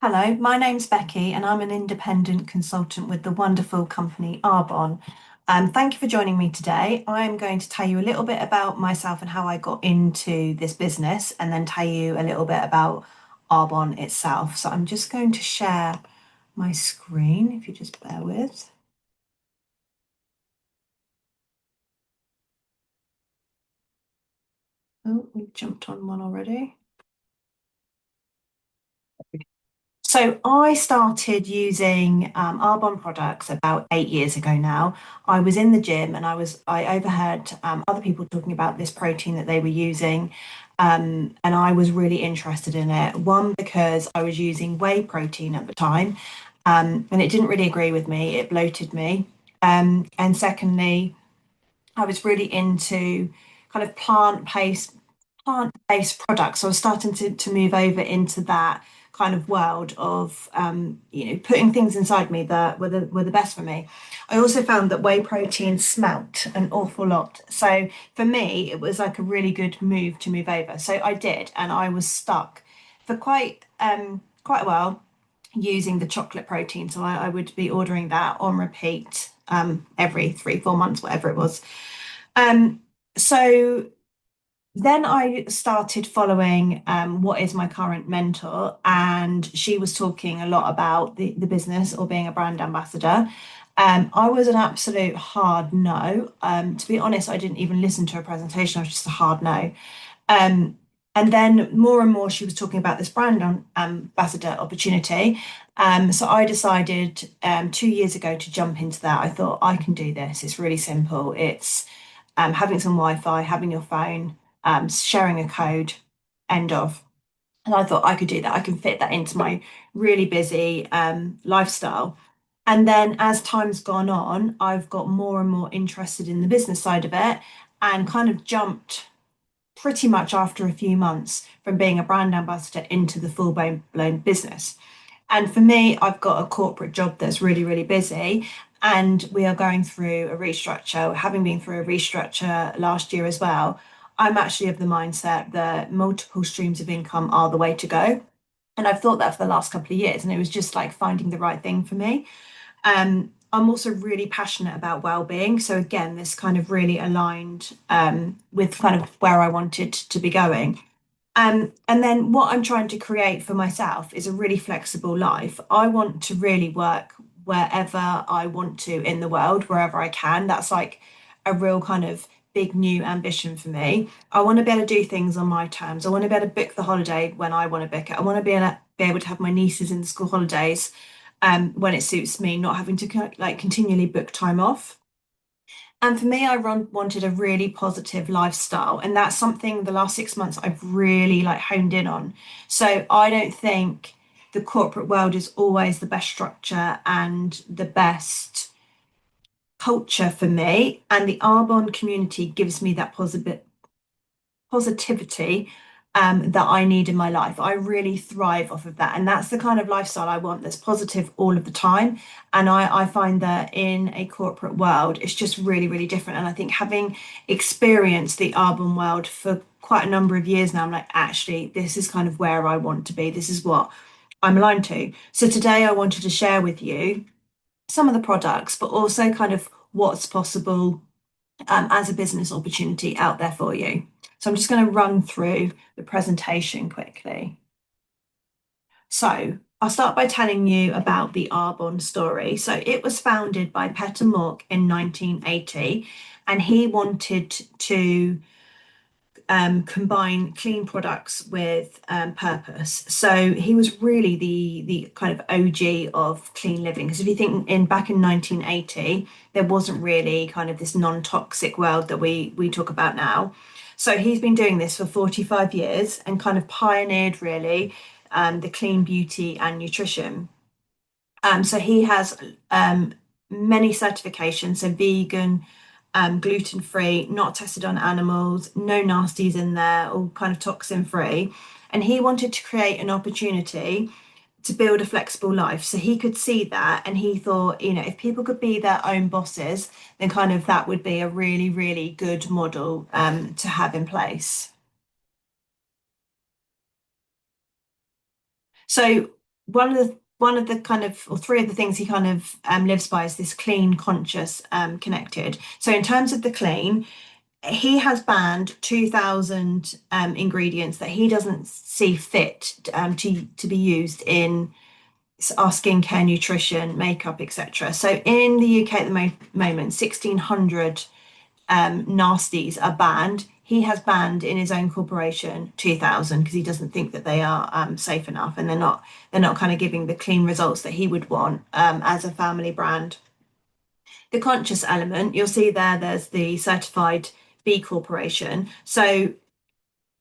Hello, my name's Becky and I'm an independent consultant with the wonderful company Arbonne. Thank you for joining me today. I'm going to tell you a little bit about myself and how I got into this business and then tell you a little bit about Arbonne itself. So I'm just going to share my screen if you just bear with. Oh, we jumped on one already. So I started using Arbonne products about 8 years ago now. I was in the gym and I overheard other people talking about this protein that they were using, and I was really interested in it. One, because I was using whey protein at the time, and it didn't really agree with me. It bloated me. And secondly, I was really into kind of plant-based products. So I was starting to move over into that kind of world of putting things inside me that were the best for me. I also found that whey protein smelt an awful lot. So for me, it was like a really good move to move over. So I did, and I was stuck for quite a while using the chocolate protein. So I would be ordering that on repeat every 3, 4 months, whatever it was. Um, so then I started following what is my current mentor, and she was talking a lot about the business or being a brand ambassador. I was an absolute hard no. To be honest, I didn't even listen to her presentation. I was just a hard no. Um, and then more and more, she was talking about this brand ambassador opportunity. So I decided 2 years ago to jump into that. I thought I can do this. It's really simple. It's having some Wi-Fi, having your phone, sharing a code, end of. And I thought I could do that. I can fit that into my really busy lifestyle. And then as time's gone on, I've got more and more interested in the business side of it and kind of jumped pretty much after a few months from being a brand ambassador into the full blown business. And for me, I've got a corporate job that's really, really busy. And we are going through a restructure, having been through a restructure last year as well. I'm actually of the mindset that multiple streams of income are the way to go. And I've thought that for the last couple of years, and it was just like finding the right thing for me. I'm also really passionate about well-being. So again, this kind of really aligned with kind of where I wanted to be going. And then what I'm trying to create for myself is a really flexible life. I want to really work wherever I want to in the world, wherever I can. That's like a real kind of big new ambition for me. I want to be able to do things on my terms. I want to be able to book the holiday when I want to book it. I want to be able to have my nieces in the school holidays when it suits me, not having to like continually book time off. And for me, wanted a really positive lifestyle. And that's something the last 6 months I've really like honed in on. So I don't think the corporate world is always the best structure and the best culture for me. And the Arbonne community gives me that positivity that I need in my life. I really thrive off of that. And that's the kind of lifestyle I want that's positive all of the time. And I find that in a corporate world, it's just really, really different. And I think having experienced the Arbonne world for quite a number of years now, I'm like, actually, this is kind of where I want to be. This is what I'm aligned to. So today I wanted to share with you some of the products, but also kind of what's possible as a business opportunity out there for you. So I'm just going to run through the presentation quickly. So I'll start by telling you about the Arbonne story. So it was founded by Peter Mork in 1980, and he wanted to combine clean products with purpose. So he was really the kind of OG of clean living. Because if you think in back in 1980, there wasn't really kind of this non-toxic world that we talk about now. So he's been doing this for 45 years and kind of pioneered really the clean beauty and nutrition. So he has many certifications, so vegan, gluten-free, not tested on animals, no nasties in there, all kind of toxin-free. And he wanted to create an opportunity to build a flexible life. So he could see that and he thought, if people could be their own bosses, then kind of that would be a really, really good model to have in place. So one of the kind of or three of the things he kind of lives by is this clean, conscious, connected. So in terms of the clean, he has banned 2,000 ingredients that he doesn't see fit to be used in our skincare, nutrition, makeup, etc. So in the UK at the moment, 1,600 nasties are banned. He has banned in his own corporation 2,000 because he doesn't think that they are safe enough, and they're not kind of giving the clean results that he would want as a family brand. The conscious element, you'll see there's the certified B Corporation. So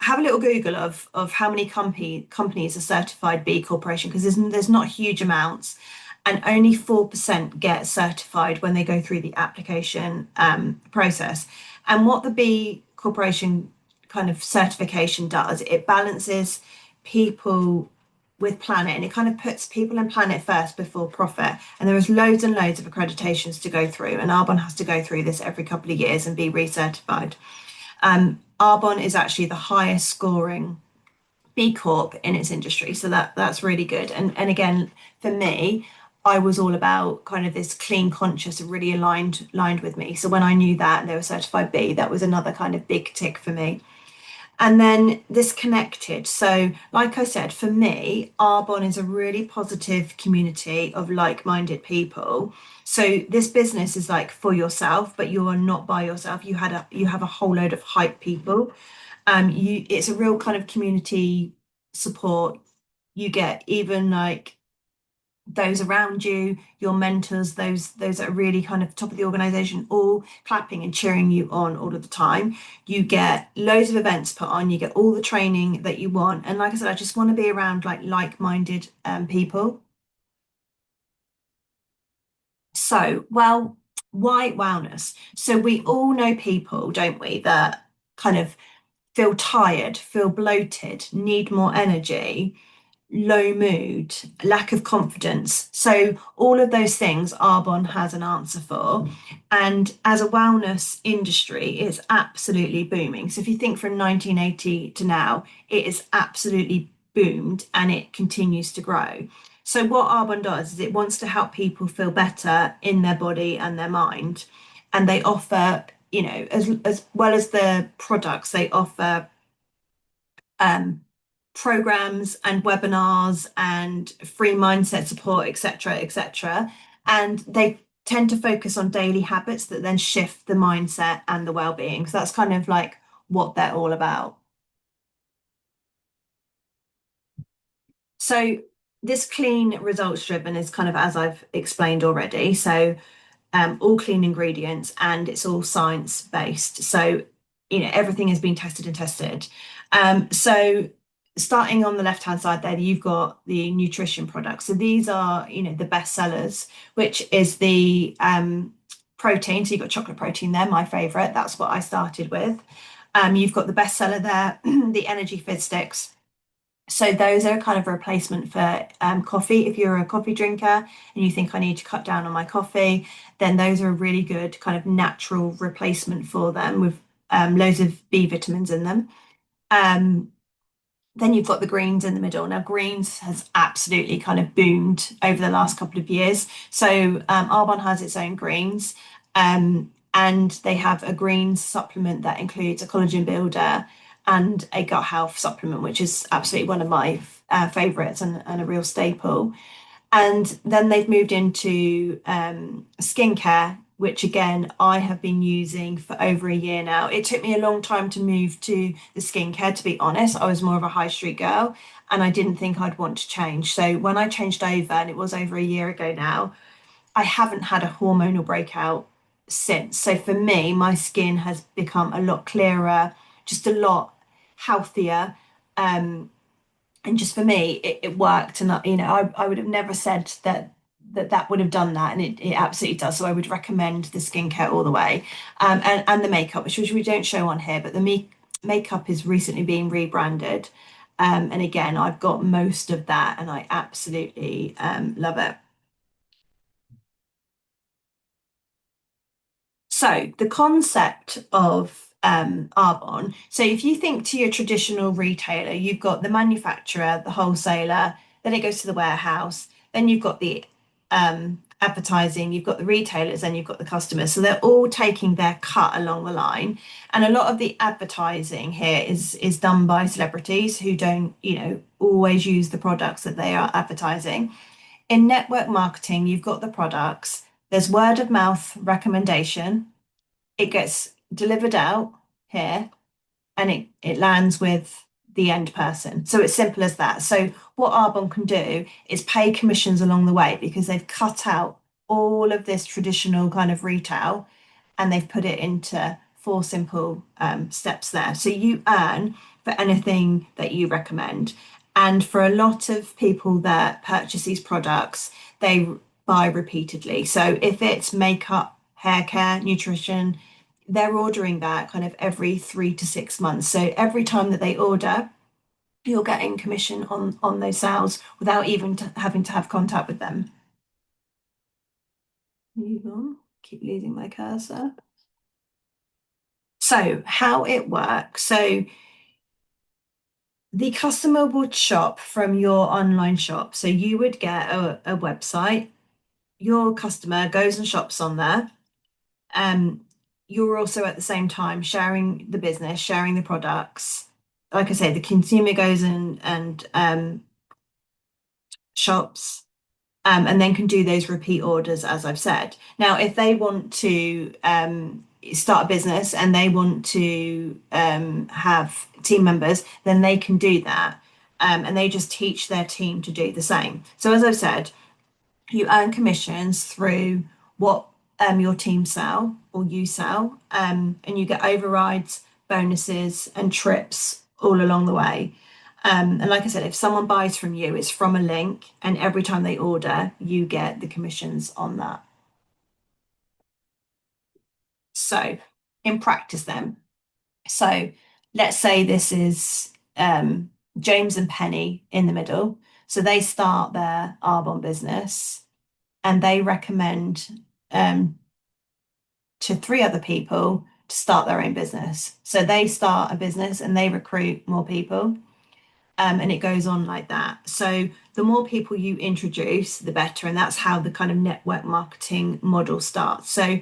have a little Google of how many companies are certified B Corporation, because there's not huge amounts, and only 4% get certified when they go through the application process. And what the B Corporation kind of certification does, it balances people with planet, and it kind of puts people and planet first before profit. And there is loads and loads of accreditations to go through, and Arbonne has to go through this every couple of years and be recertified. Arbonne is actually the highest scoring B Corp in its industry, so that's really good. And again, for me, I was all about kind of this clean conscious and really aligned with me. So when I knew that and they were certified B, that was another kind of big tick for me. And then this connected. So, like I said, for me, Arbonne is a really positive community of like-minded people. So this business is like for yourself, but you are not by yourself. You have a whole load of hype people. It's a real kind of community support. You get even like those around you, your mentors, those that are really kind of top of the organization, all clapping and cheering you on all of the time. You get loads of events put on, you get all the training that you want. And like I said, I just want to be around like-minded people. So, well, why wellness? So we all know people, don't we, that kind of feel tired, feel bloated, need more energy, low mood, lack of confidence. So, all of those things Arbonne has an answer for. And as a wellness industry, it's absolutely booming. So, if you think from 1980 to now, it is absolutely boomed and it continues to grow. So, what Arbonne does is it wants to help people feel better in their body and their mind. And they offer, as well as the products, they offer um, programs and webinars and free mindset support, etc., etc. And they tend to focus on daily habits that then shift the mindset and the well-being. So that's kind of like what they're all about. So this clean results driven is kind of as I've explained already. So all clean ingredients, and it's all science based. So, everything has been tested and tested. So, starting on the left hand side there, you've got the nutrition products. So, these are, the best sellers, which is the protein. So, you've got chocolate protein there, my favorite. That's what I started with. You've got the bestseller there, the energy fizz sticks. So those are kind of a replacement for coffee. If you're a coffee drinker and you think I need to cut down on my coffee, then those are a really good kind of natural replacement for them with loads of B vitamins in them. Um, then you've got the greens in the middle. Now, greens has absolutely kind of boomed over the last couple of years. So Arbonne has its own greens, and they have a greens supplement that includes a collagen builder and a gut health supplement, which is absolutely one of my favorites and a real staple. And then they've moved into skincare, which again, I have been using for over a year now. It took me a long time to move to the skincare, to be honest. I was more of a high street girl and I didn't think I'd want to change. So when I changed over, and it was over a year ago now, I haven't had a hormonal breakout since. So for me, my skin has become a lot clearer, just a lot healthier. And just for me, it worked. And I would have never said that would have done that, and it absolutely does. So I would recommend the skincare all the way, and the makeup, which we don't show on here, but the makeup is recently being rebranded, and again, I've got most of that, and I absolutely love it. So the concept of Arbonne. So if you think to your traditional retailer, you've got the manufacturer, the wholesaler, then it goes to the warehouse, then you've got the advertising, you've got the retailers, and you've got the customers. So they're all taking their cut along the line. And a lot of the advertising here is done by celebrities who don't, always use the products that they are advertising. In network marketing, you've got the products, there's word of mouth recommendation, it gets delivered out here, and it lands with the end person. So it's simple as that. So what Arbonne can do is pay commissions along the way because they've cut out all of this traditional kind of retail and they've put it into four simple steps there. So you earn for anything that you recommend. And for a lot of people that purchase these products, they buy repeatedly. So if it's makeup, hair care, nutrition, they're ordering that kind of every 3 to 6 months. So every time that they order, you're getting commission on those sales without even having to have contact with them. Move on. Keep losing my cursor. So how it works. So the customer would shop from your online shop. So you would get a website. Your customer goes and shops on there. Um, you're also at the same time sharing the business, sharing the products. Like I say, the consumer goes and shops, and then can do those repeat orders, as I've said. Now, if they want to start a business and they want to have team members, then they can do that. And they just teach their team to do the same. So, as I've said, you earn commissions through what your team sell or you sell, and you get overrides, bonuses, and trips all along the way. And like I said, if someone buys from you, it's from a link, and every time they order, you get the commissions on that. So, in practice, then, so let's say this is James and Penny in the middle. So they start their Arbonne business and they recommend um, to three other people to start their own business. So they start a business and they recruit more people, and it goes on like that. So the more people you introduce, the better. And that's how the kind of network marketing model starts. So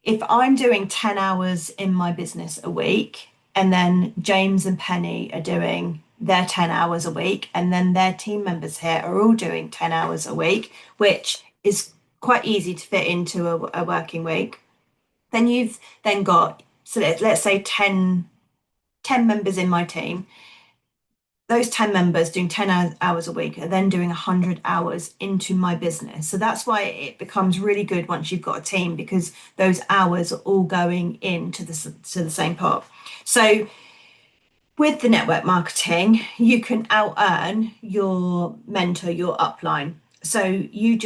if I'm doing 10 hours in my business a week, and then James and Penny are doing their 10 hours a week, and then their team members here are all doing 10 hours a week, which is quite easy to fit into a working week. Then you've then got, so let's say 10 members in my team. Those 10 members doing 10 hours a week are then doing 100 hours into my business. So that's why it becomes really good once you've got a team, because those hours are all going into the same pot. So with the network marketing, you can out earn your mentor, your upline. So you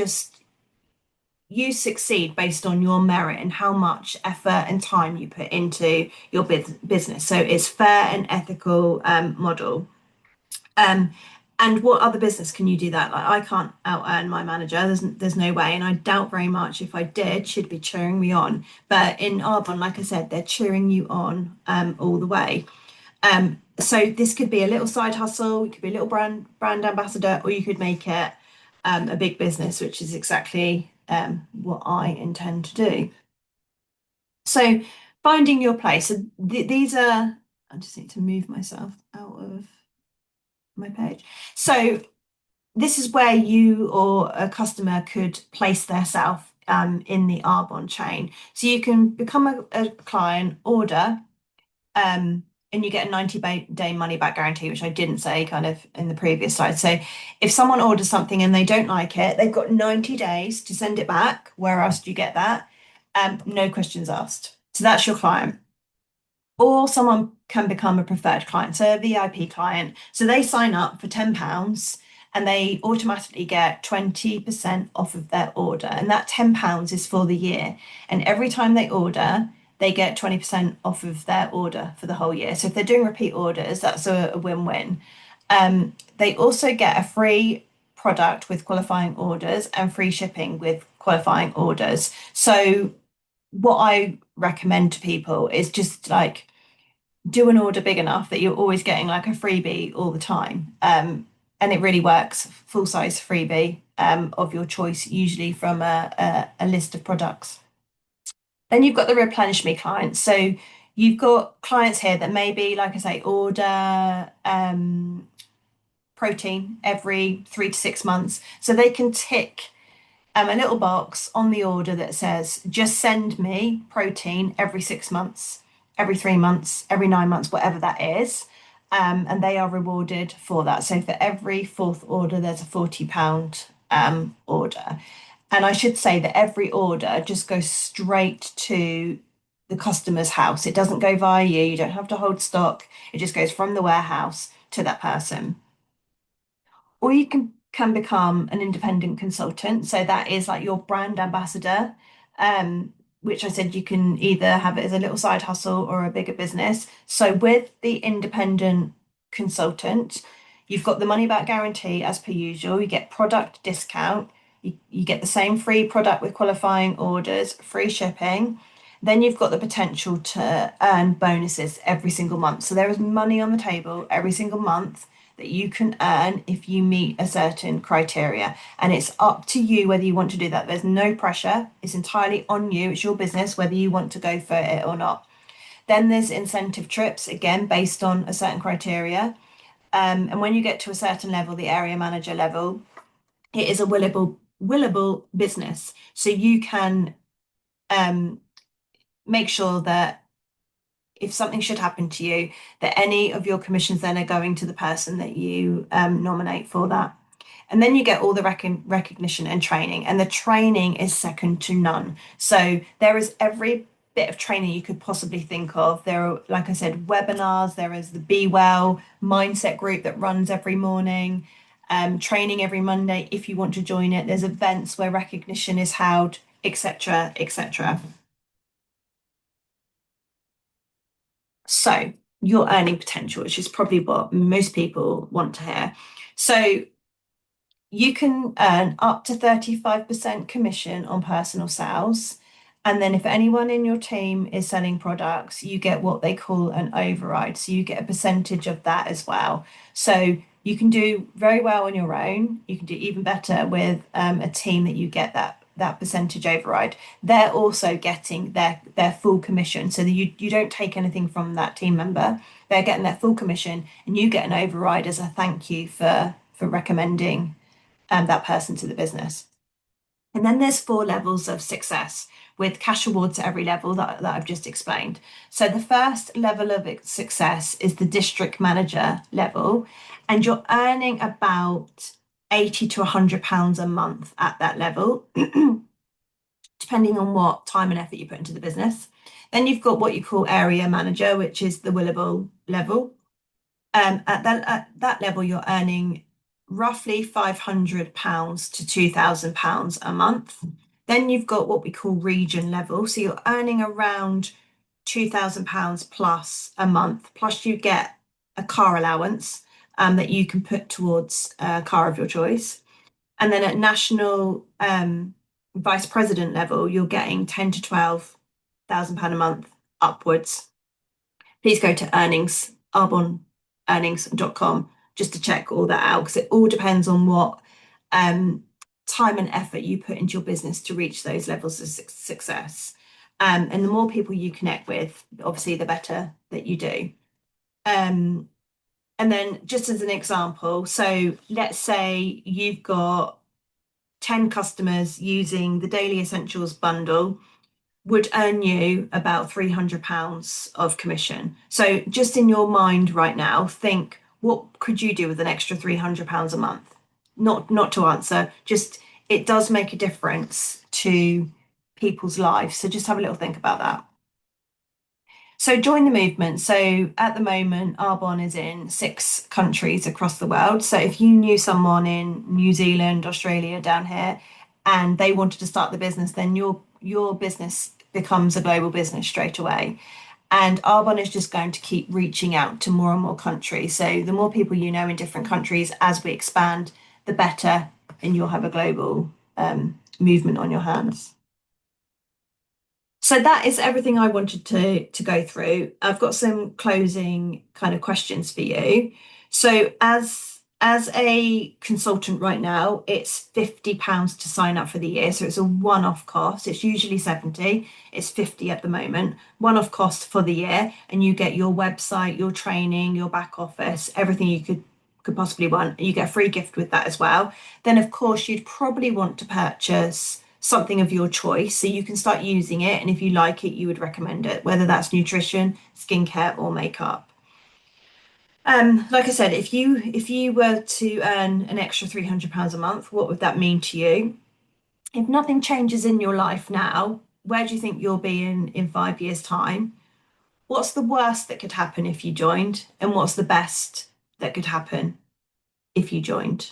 succeed based on your merit and how much effort and time you put into your business. So it's fair and ethical model. Um, and what other business can you do that? Like, I can't out earn my manager. There's no way, and I doubt very much if I did, she'd be cheering me on. But in Arbonne, like I said, they're cheering you on all the way. So this could be a little side hustle, it could be a little brand ambassador, or you could make it a big business, which is exactly what I intend to do. So finding your place. So these are. I just need to move myself out of my page. So this is where you or a customer could place their self in the Arbonne chain. So you can become a client, order, and you get a 90-day money back guarantee, which I didn't say kind of in the previous slide. So if someone orders something and they don't like it, they've got 90 days to send it back. Where else do you get that? No questions asked. So that's your client. Or someone can become a preferred client, so a VIP client. So they sign up for £10 and they automatically get 20% off of their order. And that £10 is for the year. And every time they order, they get 20% off of their order for the whole year. So if they're doing repeat orders, that's a win-win. They also get a free product with qualifying orders and free shipping with qualifying orders. So what I recommend to people is just do an order big enough that you're always getting like a freebie all the time. and it really works. Full size freebie of your choice, usually from a list of products. Then you've got the replenish me clients. So you've got clients here that maybe, like I say, order protein every 3 to 6 months. So they can tick a little box on the order that says, just send me protein every 6 months, every 3 months, every 9 months, whatever that is. And they are rewarded for that. So for every fourth order, there's a £40 order. And I should say that every order just goes straight to the customer's house. It doesn't go via you. You don't have to hold stock. It just goes from the warehouse to that person. Or you can become an independent consultant. So that is like your brand ambassador, which I said you can either have it as a little side hustle or a bigger business. So with the independent consultant, you've got the money back guarantee as per usual. You get product discount. You get the same free product with qualifying orders, free shipping. Then you've got the potential to earn bonuses every single month. So there is money on the table every single month that you can earn if you meet a certain criteria. And it's up to you whether you want to do that. There's no pressure. It's entirely on you. It's your business whether you want to go for it or not. Then there's incentive trips, again, based on a certain criteria. And when you get to a certain level, the area manager level, it is a willable business. So you can make sure that if something should happen to you, that any of your commissions then are going to the person that you nominate for that. And then you get all the recognition and training, and the training is second to none. So there is every bit of training you could possibly think of. There are, like I said, webinars, there is the Be Well mindset group that runs every morning, training every Monday if you want to join it. There's events where recognition is held, etc., etc. So your earning potential, which is probably what most people want to hear. So you can earn up to 35% commission on personal sales. And then if anyone in your team is selling products, you get what they call an override. So you get a percentage of that as well. So you can do very well on your own. You can do even better with a team that you get that percentage override. They're also getting their full commission. So that you don't take anything from that team member. They're getting their full commission and you get an override as a thank you for recommending that person to the business. And then there's 4 levels of success with cash awards at every level that I've just explained. So the first level of success is the district manager level, and you're earning about 80 to £100 a month at that level, depending on what time and effort you put into the business. Then you've got what you call area manager, which is the willable level. At that level, you're earning roughly £500 to £2,000 a month. Then you've got what we call region level. So you're earning around £2,000 plus a month, plus you get a car allowance that you can put towards a car of your choice. And then at national vice president level, you're getting 10 to £12,000 a month upwards. Please go to arbonne.earnings.com just to check all that out, because it all depends on what time and effort you put into your business to reach those levels of success. And the more people you connect with, obviously, the better that you do. And then just as an example, so let's say you've got 10 customers using the Daily Essentials bundle would earn you about £300 of commission. So just in your mind right now, think, what could you do with an extra £300 a month? Not to answer, just it does make a difference to people's lives. So just have a little think about that. So join the movement. So at the moment, Arbonne is in 6 countries across the world. So if you knew someone in New Zealand, Australia, down here, and they wanted to start the business, then your business becomes a global business straight away. And Arbonne is just going to keep reaching out to more and more countries. So the more people you know in different countries as we expand, the better, and you'll have a global movement on your hands. So that is everything I wanted to go through. I've got some closing kind of questions for you. So as as a consultant right now, it's £50 to sign up for the year. So it's a one-off cost. It's usually 70, it's 50 at the moment. One-off cost for the year, and you get your website, your training, your back office, everything you could possibly want. You get a free gift with that as well. Then of course you'd probably want to purchase something of your choice so you can start using it. And if you like it, you would recommend it, whether that's nutrition, skincare, or makeup. Like I said, if you were to earn an extra £300 a month, what would that mean to you? If nothing changes in your life now, where do you think you'll be in 5 years' time? What's the worst that could happen if you joined? And what's the best that could happen if you joined?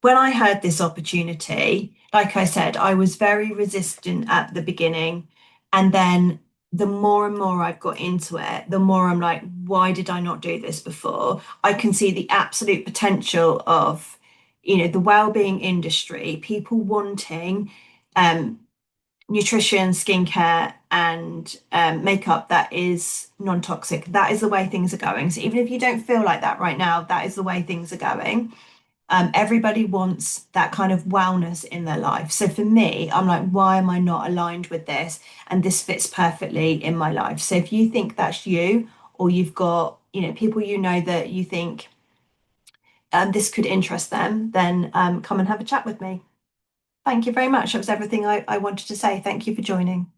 When I heard this opportunity, like I said, I was very resistant at the beginning. And then the more and more I've got into it, the more I'm like, why did I not do this before? I can see the absolute potential of, the well-being industry, people wanting um, nutrition, skincare, and makeup that is non-toxic. That is the way things are going. So even if you don't feel like that right now, that is the way things are going. Everybody wants that kind of wellness in their life. So for me, I'm like, why am I not aligned with this? And this fits perfectly in my life. So if you think that's you, or you've got, people that you think this could interest them, then come and have a chat with me. Thank you very much. That was everything I wanted to say. Thank you for joining.